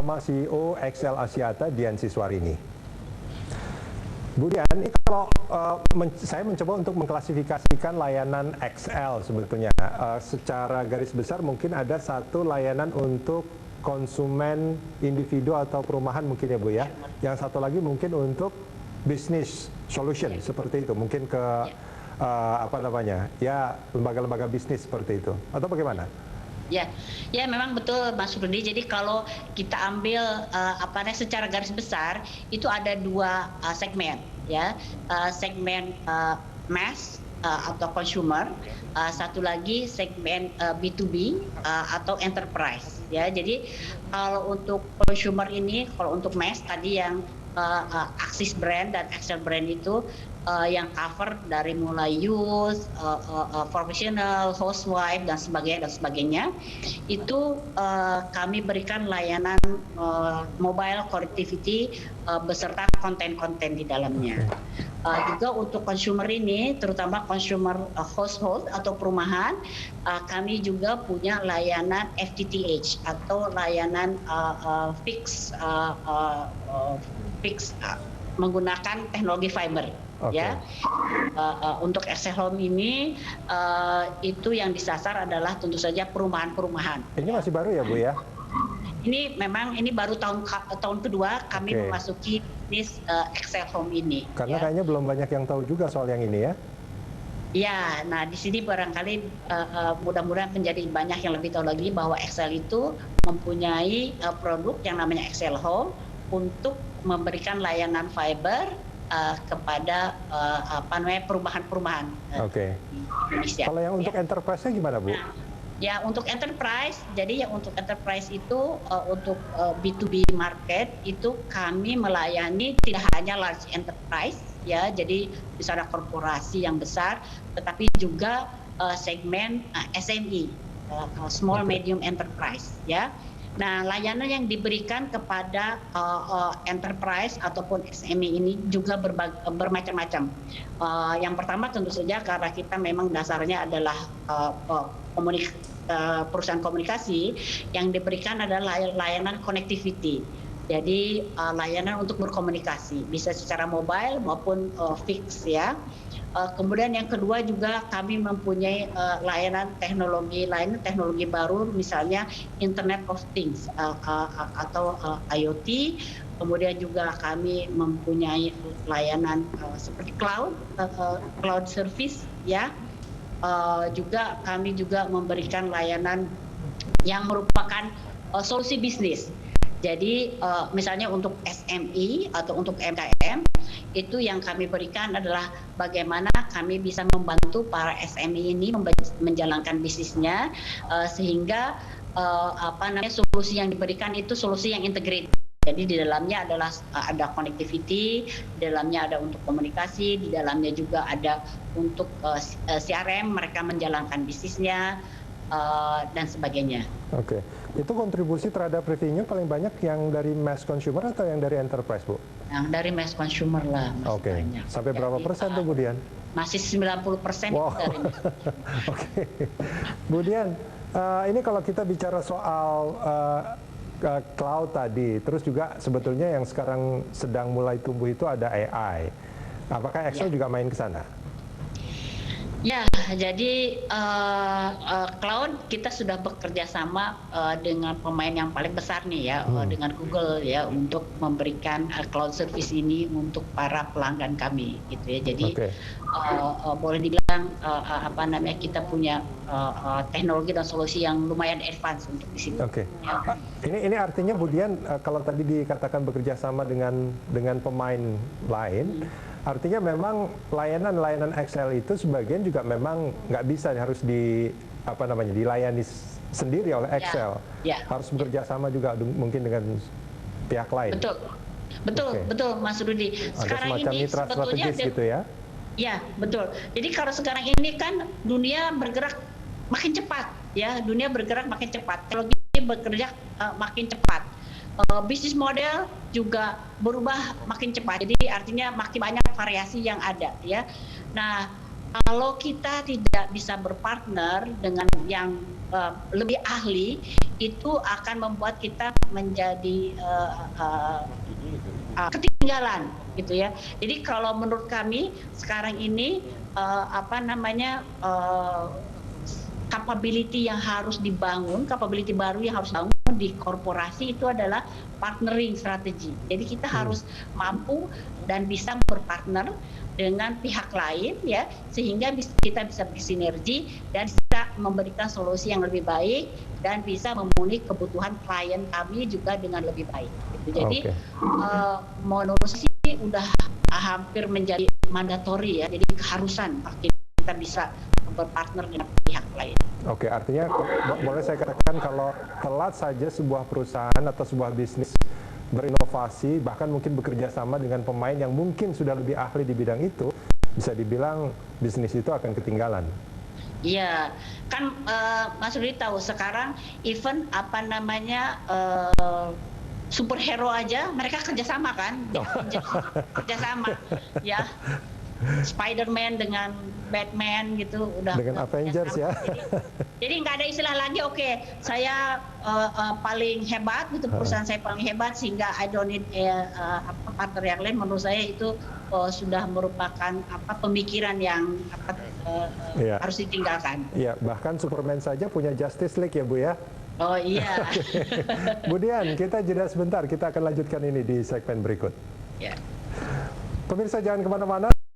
bersama CEO XL Axiata, Dian Siswarini. Bu Dian, ini kalau saya mencoba untuk mengklasifikasikan layanan XL sebetulnya. Secara garis besar mungkin ada satu layanan untuk konsumen individu atau perumahan mungkin ya Bu ya. Yang satu lagi mungkin untuk business solution seperti itu. Mungkin ke lembaga-lembaga bisnis seperti itu. Atau bagaimana? Ya, memang betul Mas Rudi. Jadi kalau kita ambil secara garis besar itu ada dua segmen, ya, segmen mass atau consumer, satu lagi segmen B2B atau enterprise, ya. Jadi kalau untuk consumer ini, kalau untuk mass tadi yang Axis brand dan Excel brand itu yang cover dari mulai youth, professional, housewife dan sebagainya, itu kami berikan layanan mobile connectivity beserta konten-konten di dalamnya. Juga untuk consumer ini, terutama consumer household atau perumahan, kami juga punya layanan FTTH atau layanan fix menggunakan teknologi fiber. Okay. Ya, untuk XL Home ini itu yang disasar adalah tentu saja perumahan-perumahan. Ini masih baru ya Bu ya? Ini memang baru tahun kedua kami memasuki bisnis XL Home ini. Karena kayaknya belum banyak yang tahu juga soal yang ini ya? Ya, nah di sini barangkali mudah-mudahan menjadi banyak yang lebih tahu lagi bahwa XL itu mempunyai produk yang namanya XL Home untuk memberikan layanan fiber kepada perumahan-perumahan di Indonesia. Kalau yang untuk enterprise-nya gimana Bu? Ya, untuk enterprise, jadi yang untuk enterprise itu untuk B2B market itu kami melayani tidak hanya large enterprise, ya, jadi misalnya korporasi yang besar, tetapi juga segmen SME, small medium enterprise, ya. Nah, layanan yang diberikan kepada enterprise ataupun SME ini juga bermacam-macam. Yang pertama tentu saja karena kita memang dasarnya adalah perusahaan komunikasi, yang diberikan adalah layanan connectivity. Jadi layanan untuk berkomunikasi bisa secara mobile maupun fix, ya. Kemudian yang kedua juga kami mempunyai layanan teknologi baru, misalnya Internet of Things atau IoT. Kemudian juga kami mempunyai layanan seperti cloud service, ya. Juga kami juga memberikan layanan yang merupakan solusi bisnis. Jadi misalnya untuk SME atau untuk UMKM, itu yang kami berikan adalah bagaimana kami bisa membantu para SME ini menjalankan bisnisnya sehingga solusi yang diberikan itu solusi yang integrated. Jadi di dalamnya adalah ada connectivity, di dalamnya ada untuk komunikasi, di dalamnya juga ada untuk CRM, mereka menjalankan bisnisnya dan sebagainya. Oke, itu kontribusi terhadap revenue paling banyak yang dari mass consumer atau yang dari enterprise, Bu? Yang dari mass consumer lah. Oke, sampai berapa persen tuh, Bu Dian? Masih 90% wow. Dari Oke, Bu Dian, ini kalau kita bicara soal cloud tadi, terus juga sebetulnya yang sekarang sedang mulai tumbuh itu ada AI. Apakah Excel juga main ke sana? Ya, jadi cloud kita sudah bekerja sama dengan pemain yang paling besar nih ya, dengan Google ya, untuk memberikan cloud service ini untuk para pelanggan kami, gitu ya. Jadi boleh dibilang kita punya teknologi dan solusi yang lumayan advance untuk di sini. Oke. Ini artinya Bu Dian, kalau tadi dikatakan bekerja sama dengan pemain lain. Artinya memang layanan Excel itu sebagian juga memang nggak bisa, harus dilayani sendiri oleh Excel. Harus bekerja sama juga mungkin dengan pihak lain. Betul Mas Rudi. Sekarang ada semacam mitra strategis gitu ya? Ya, betul. Jadi kalau sekarang ini kan dunia bergerak makin cepat, ya. Dunia bergerak makin cepat. Teknologi bekerja makin cepat. Bisnis model juga berubah makin cepat. Jadi artinya makin banyak variasi yang ada, ya. Nah, kalau kita tidak bisa berpartner dengan yang lebih ahli, itu akan membuat kita menjadi ketinggalan, gitu ya. Jadi kalau menurut kami sekarang ini capability yang harus dibangun, capability baru yang harus dibangun di korporasi itu adalah partnering strategi. Jadi kita harus mampu dan bisa berpartner dengan pihak lain, ya, sehingga kita bisa bersinergi dan bisa memberikan solusi yang lebih baik dan bisa memenuhi kebutuhan klien kami juga dengan lebih baik. Gitu. Jadi menurut saya sih udah hampir menjadi mandatori, ya, jadi keharusan kita bisa berpartner dengan pihak lain. Oke, artinya boleh saya katakan kalau telat saja sebuah perusahaan atau sebuah bisnis berinovasi, bahkan mungkin bekerja sama dengan pemain yang mungkin sudah lebih ahli di bidang itu, bisa dibilang bisnis itu akan ketinggalan. Iya, kan Mas Rudi tahu sekarang event superhero aja mereka kerjasama kan, kerjasama, ya. Spider-Man dengan Batman gitu udah dengan Avengers ya. Jadi nggak ada istilah lagi saya paling hebat gitu, perusahaan saya paling hebat sehingga I don't need partner yang lain. Menurut saya itu sudah merupakan pemikiran yang harus ditinggalkan. Iya, bahkan Superman saja punya Justice League ya Bu ya. Oh iya. Bu Dian, kita jeda sebentar, kita akan lanjutkan ini di segmen berikut. Ya. Pemirsa jangan kemana-mana,